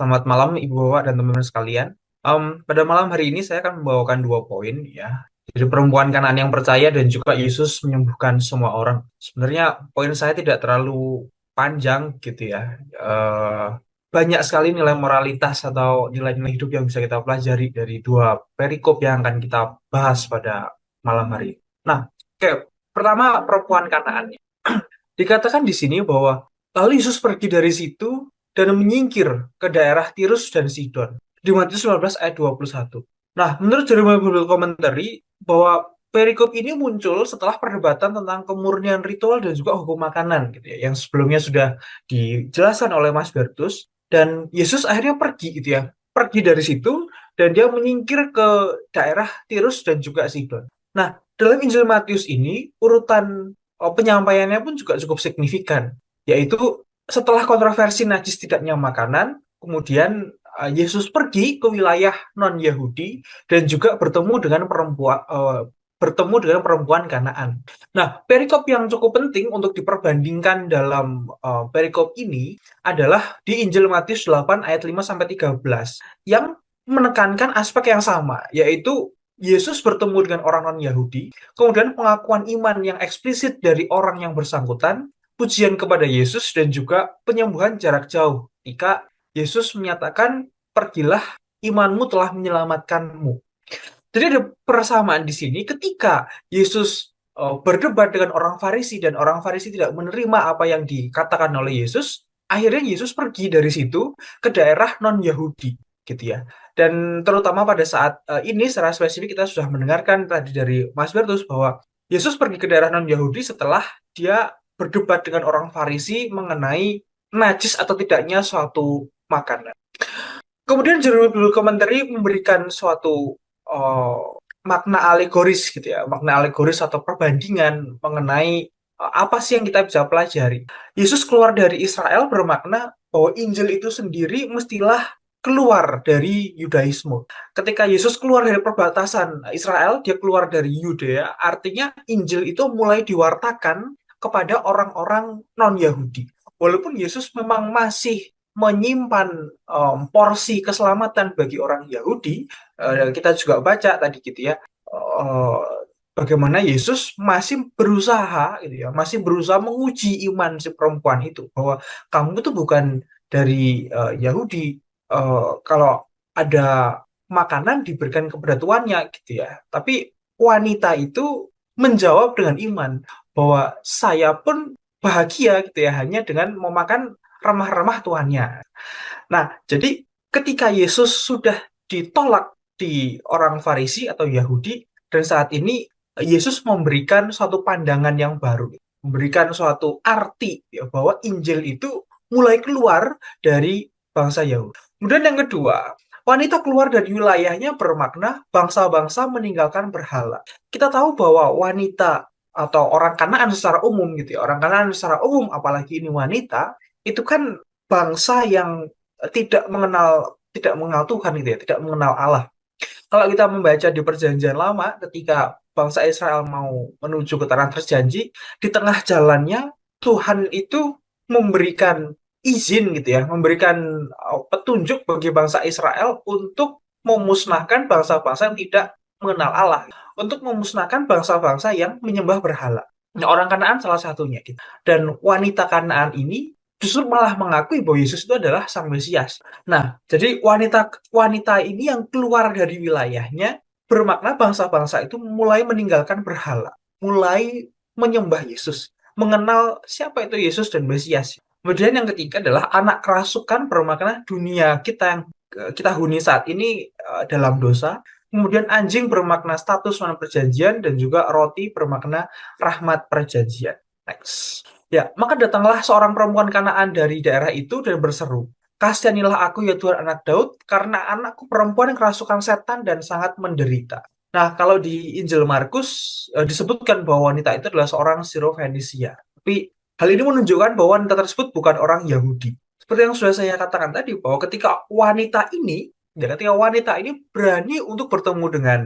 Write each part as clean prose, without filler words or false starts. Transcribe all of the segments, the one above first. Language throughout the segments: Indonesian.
Selamat malam Ibu Bapak dan teman-teman sekalian. Pada malam hari ini saya akan membawakan dua poin ya. Jadi perempuan Kanaan yang percaya dan juga Yesus menyembuhkan semua orang. Sebenarnya poin saya tidak terlalu panjang gitu ya. Banyak sekali nilai moralitas atau nilai-nilai hidup yang bisa kita pelajari dari dua perikop yang akan kita bahas pada malam hari ini. Nah, oke. Pertama perempuan Kanaan. Dikatakan di sini bahwa lalu Yesus pergi dari situ dan menyingkir ke daerah Tirus dan Sidon. Di Matius 19 ayat 21. Nah, menurut Jeremiah Bible Commentary, bahwa perikop ini muncul setelah perdebatan tentang kemurnian ritual dan juga hukum makanan gitu ya, yang sebelumnya sudah dijelaskan oleh Mas Bertus, dan Yesus akhirnya pergi gitu ya. Pergi dari situ dan dia menyingkir ke daerah Tirus dan juga Sidon. Nah, dalam Injil Matius ini urutan penyampaiannya pun juga cukup signifikan, yaitu setelah kontroversi najis tidaknya makanan, kemudian Yesus pergi ke wilayah non-Yahudi dan juga bertemu dengan perempuan Kanaan. Nah, perikop yang cukup penting untuk diperbandingkan dalam perikop ini adalah di Injil Matius 8 ayat 5 sampai 13 yang menekankan aspek yang sama, yaitu Yesus bertemu dengan orang non-Yahudi, kemudian pengakuan iman yang eksplisit dari orang yang bersangkutan, pujian kepada Yesus, dan juga penyembuhan jarak jauh. Ketika Yesus menyatakan, pergilah, imanmu telah menyelamatkanmu. Jadi ada persamaan di sini ketika Yesus berdebat dengan orang Farisi dan orang Farisi tidak menerima apa yang dikatakan oleh Yesus, akhirnya Yesus pergi dari situ ke daerah non-Yahudi gitu ya. Dan terutama pada saat ini secara spesifik kita sudah mendengarkan tadi dari Mas Bertus bahwa Yesus pergi ke daerah non-Yahudi setelah dia berdebat dengan orang Farisi mengenai najis atau tidaknya suatu makanan. Kemudian judul komentari memberikan suatu makna alegoris gitu ya, makna alegoris atau perbandingan mengenai apa sih yang kita bisa pelajari. Yesus keluar dari Israel bermakna bahwa Injil itu sendiri mestilah keluar dari Yudaisme. Ketika Yesus keluar dari perbatasan Israel, dia keluar dari Yudea, artinya Injil itu mulai diwartakan kepada orang-orang non-Yahudi. Walaupun Yesus memang masih menyimpan porsi keselamatan bagi orang Yahudi, kita juga baca tadi gitu ya, bagaimana Yesus masih berusaha gitu ya, masih berusaha menguji iman si perempuan itu bahwa kamu itu bukan dari Yahudi, kalau ada makanan diberikan kepada tuannya gitu ya. Tapi wanita itu menjawab dengan iman bahwa saya pun bahagia gitu ya hanya dengan memakan remah-remah tuannya. Nah, jadi ketika Yesus sudah ditolak di orang Farisi atau Yahudi, dan saat ini Yesus memberikan suatu pandangan yang baru, memberikan suatu arti ya, bahwa Injil itu mulai keluar dari bangsa Yahudi. Kemudian yang kedua, wanita keluar dari wilayahnya bermakna bangsa-bangsa meninggalkan berhala. Kita tahu bahwa wanita atau orang Kanaan secara umum gitu ya, orang Kanaan secara umum apalagi ini wanita, itu kan bangsa yang tidak mengenal Tuhan gitu ya, tidak mengenal Allah. Kalau kita membaca di Perjanjian Lama, ketika bangsa Israel mau menuju ke tanah terjanji, di tengah jalannya Tuhan itu memberikan izin gitu ya, memberikan petunjuk bagi bangsa Israel untuk memusnahkan bangsa-bangsa yang tidak mengenal Allah, untuk memusnahkan bangsa-bangsa yang menyembah berhala. Nah, orang Kanaan salah satunya gitu. Dan wanita Kanaan ini justru malah mengakui bahwa Yesus itu adalah Sang Mesias. Nah, jadi wanita wanita ini yang keluar dari wilayahnya bermakna bangsa-bangsa itu mulai meninggalkan berhala, mulai menyembah Yesus, mengenal siapa itu Yesus dan Mesias. Kemudian yang ketiga adalah anak kerasukan, bermakna dunia kita yang kita huni saat ini dalam dosa. Kemudian anjing bermakna status mana perjanjian, dan juga roti bermakna rahmat perjanjian. Next. Ya, maka datanglah seorang perempuan Kanaan dari daerah itu dan berseru, "Kasihanilah aku ya Tuhan anak Daud, karena anakku perempuan yang kerasukan setan dan sangat menderita." Nah, kalau di Injil Markus disebutkan bahwa wanita itu adalah seorang Sirofenisia. Tapi hal ini menunjukkan bahwa wanita tersebut bukan orang Yahudi. Seperti yang sudah saya katakan tadi, bahwa ketika wanita ini berani untuk bertemu dengan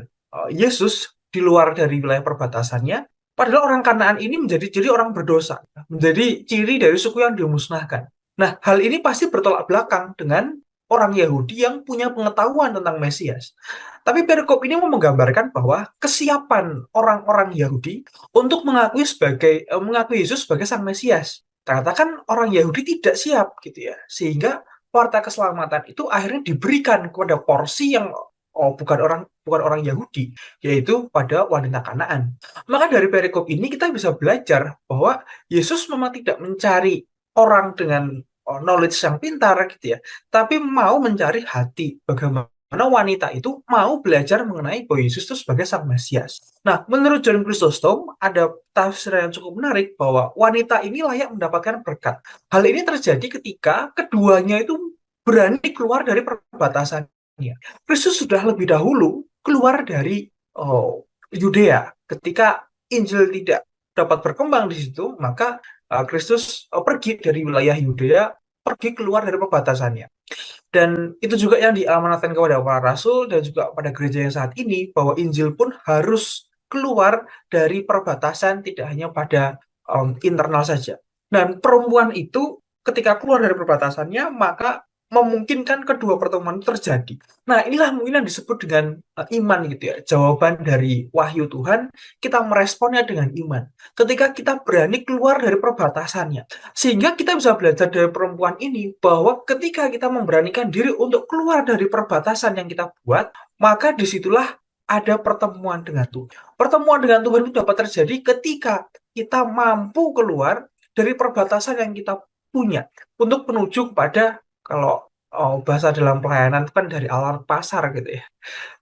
Yesus di luar dari wilayah perbatasannya, padahal orang Kanaan ini jadi orang berdosa, menjadi ciri dari suku yang dimusnahkan. Nah, hal ini pasti bertolak belakang dengan orang Yahudi yang punya pengetahuan tentang Mesias. Tapi perikop ini mau menggambarkan bahwa kesiapan orang-orang Yahudi untuk mengakui Yesus sebagai sang Mesias. Ternyata kan orang Yahudi tidak siap gitu ya. Sehingga warta keselamatan itu akhirnya diberikan kepada porsi yang bukan orang Yahudi, yaitu pada wanita Kanaan. Maka dari perikop ini kita bisa belajar bahwa Yesus memang tidak mencari orang dengan knowledge yang pintar gitu ya, tapi mau mencari hati bagaimana wanita itu mau belajar mengenai bahwa Yesus itu sebagai sang Mesias. Nah, menurut John Chrysostom ada tafsir yang cukup menarik bahwa wanita ini layak mendapatkan berkat. Hal ini terjadi ketika keduanya itu berani keluar dari perbatasannya. Kristus sudah lebih dahulu keluar dari Yudea. Ketika Injil tidak dapat berkembang di situ, maka Kristus pergi dari wilayah Yudea, pergi keluar dari perbatasannya. Dan itu juga yang diamanatkan kepada para rasul dan juga pada gereja yang saat ini, bahwa Injil pun harus keluar dari perbatasan, tidak hanya pada internal saja. Dan perempuan itu ketika keluar dari perbatasannya, maka memungkinkan kedua pertemuan itu terjadi. Nah, inilah mungkin yang disebut dengan iman gitu ya. Jawaban dari wahyu Tuhan, kita meresponnya dengan iman. Ketika kita berani keluar dari perbatasannya. Sehingga kita bisa belajar dari perempuan ini bahwa ketika kita memberanikan diri untuk keluar dari perbatasan yang kita buat, maka disitulah ada pertemuan dengan Tuhan. Pertemuan dengan Tuhan itu dapat terjadi ketika kita mampu keluar dari perbatasan yang kita punya untuk menuju kepada, kalau bahasa dalam pelayanan itu kan dari alam pasar gitu ya,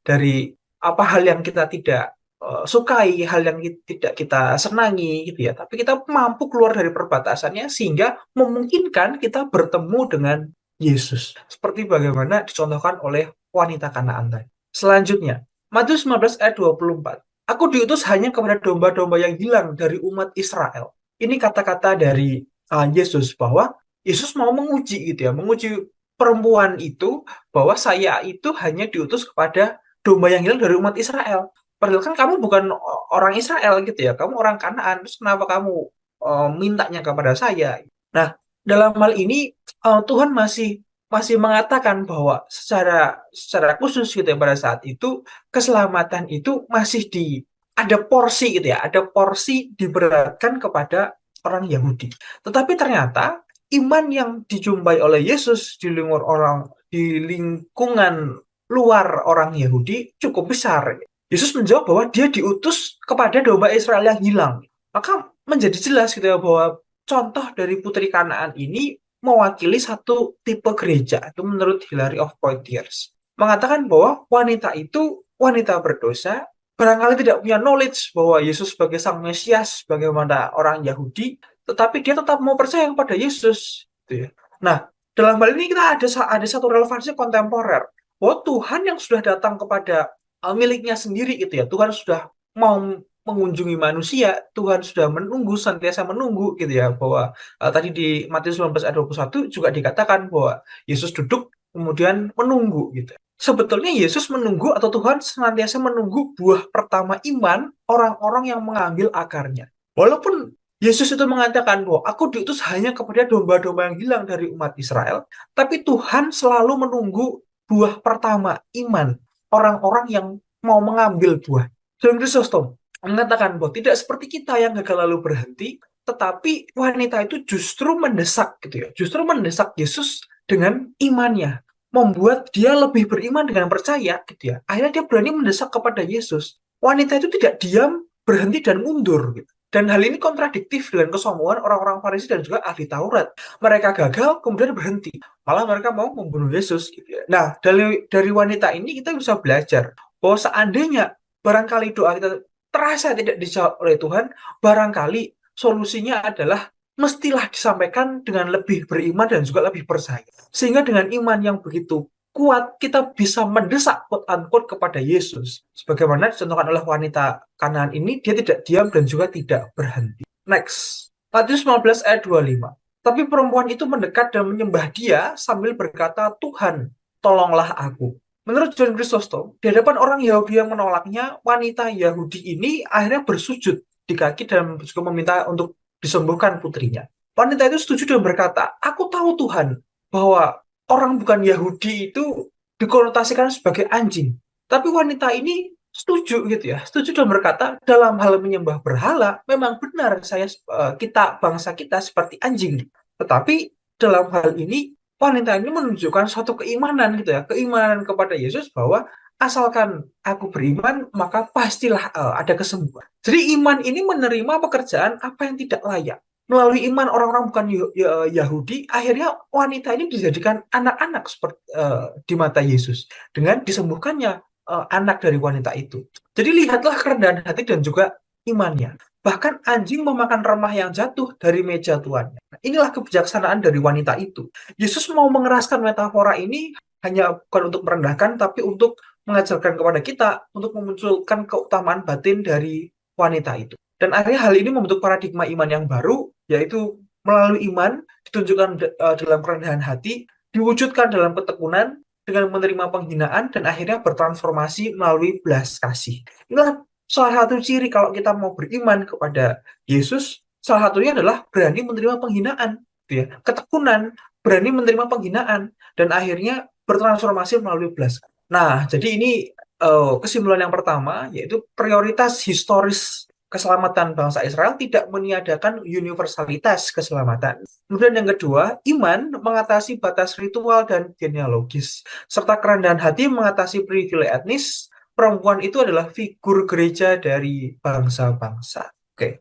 dari apa hal yang kita tidak sukai, hal yang tidak kita senangi gitu ya, tapi kita mampu keluar dari perbatasannya sehingga memungkinkan kita bertemu dengan Yesus, seperti bagaimana dicontohkan oleh wanita Kanaan tadi. Selanjutnya, Matius 19 ayat 24. Aku diutus hanya kepada domba-domba yang hilang dari umat Israel. Ini kata-kata dari Yesus, bahwa Yesus mau menguji gitu ya, menguji perempuan itu, bahwa saya itu hanya diutus kepada domba yang hilang dari umat Israel. Padahal kan kamu bukan orang Israel gitu ya, kamu orang Kanaan, terus kenapa kamu mintanya kepada saya? Nah, dalam hal ini Tuhan masih masih mengatakan bahwa secara khusus gitu ya, pada saat itu keselamatan itu masih ada porsi gitu ya, ada porsi diberatkan kepada orang Yahudi. Tetapi ternyata iman yang dijumpai oleh Yesus di lingkungan luar orang Yahudi cukup besar. Yesus menjawab bahwa dia diutus kepada domba Israel yang hilang. Maka menjadi jelas gitu ya, bahwa contoh dari Putri Kanaan ini mewakili satu tipe gereja, itu menurut Hilary of Poitiers. Mengatakan bahwa wanita itu wanita berdosa, barangkali tidak punya knowledge bahwa Yesus sebagai sang Mesias, bagaimana orang Yahudi, tetapi dia tetap mau percaya kepada Yesus. Gitu ya. Nah, dalam hal ini kita ada satu relevansi kontemporer, bahwa Tuhan yang sudah datang kepada miliknya sendiri gitu ya, Tuhan sudah mau mengunjungi manusia, Tuhan sudah menunggu, senantiasa menunggu gitu ya, bahwa tadi di Matius 19 ayat 21 juga dikatakan bahwa Yesus duduk kemudian menunggu gitu. Sebetulnya Yesus menunggu, atau Tuhan senantiasa menunggu buah pertama iman orang-orang yang mengambil akarnya. Walaupun Yesus itu mengatakan bahwa aku diutus hanya kepada domba-domba yang hilang dari umat Israel, tapi Tuhan selalu menunggu buah pertama iman orang-orang yang mau mengambil buah. John Chrysostom mengatakan bahwa tidak seperti kita yang gagal lalu berhenti, tetapi wanita itu justru mendesak gitu ya, justru mendesak Yesus dengan imannya, membuat dia lebih beriman dengan percaya gitu ya. Akhirnya dia berani mendesak kepada Yesus. Wanita itu tidak diam, berhenti dan mundur gitu. Dan hal ini kontradiktif dengan kesombongan orang-orang Farisi dan juga ahli Taurat. Mereka gagal, kemudian berhenti. Malah mereka mau membunuh Yesus gitu ya. Nah, dari wanita ini kita bisa belajar bahwa seandainya barangkali doa kita terasa tidak dijawab oleh Tuhan, barangkali solusinya adalah mestilah disampaikan dengan lebih beriman dan juga lebih percaya. Sehingga dengan iman yang begitu kuat, kita bisa mendesak quote-unquote kepada Yesus. Sebagaimana dicontohkan oleh wanita Kanaan ini, dia tidak diam dan juga tidak berhenti. Next, Matius 19 ayat 25. Tapi perempuan itu mendekat dan menyembah dia sambil berkata, Tuhan, tolonglah aku. Menurut John Chrysostom, di hadapan orang Yahudi yang menolaknya, wanita Yahudi ini akhirnya bersujud di kaki dan juga meminta untuk disembuhkan putrinya. Wanita itu setuju dan berkata, aku tahu Tuhan, bahwa orang bukan Yahudi itu dikonotasikan sebagai anjing. Tapi wanita ini setuju gitu ya, setuju dan berkata dalam hal menyembah berhala memang benar kita bangsa kita seperti anjing. Tetapi dalam hal ini wanita ini menunjukkan suatu keimanan gitu ya, keimanan kepada Yesus bahwa asalkan aku beriman maka pastilah ada kesembuhan. Jadi iman ini menerima pekerjaan apa yang tidak layak. Melalui iman orang-orang bukan Yahudi, akhirnya wanita ini dijadikan anak-anak seperti di mata Yesus dengan disembuhkannya anak dari wanita itu. Jadi lihatlah kerendahan hati dan juga imannya. Bahkan anjing memakan remah yang jatuh dari meja tuannya. Nah, inilah kebijaksanaan dari wanita itu. Yesus mau mengeraskan metafora ini hanya bukan untuk merendahkan, tapi untuk mengajarkan kepada kita untuk memunculkan keutamaan batin dari wanita itu. Dan akhirnya hal ini membentuk paradigma iman yang baru, yaitu melalui iman ditunjukkan dalam kerendahan hati, diwujudkan dalam ketekunan dengan menerima penghinaan dan akhirnya bertransformasi melalui belas kasih. Inilah salah satu ciri kalau kita mau beriman kepada Yesus, salah satunya adalah berani menerima penghinaan, gitu ya. Ketekunan, berani menerima penghinaan dan akhirnya bertransformasi melalui belas. Nah, jadi ini kesimpulan yang pertama yaitu prioritas historis keselamatan bangsa Israel tidak meniadakan universalitas keselamatan. Kemudian yang kedua, iman mengatasi batas ritual dan genealogis, serta kerendahan hati mengatasi privilege etnis. Perempuan itu adalah figur gereja dari bangsa-bangsa. Oke.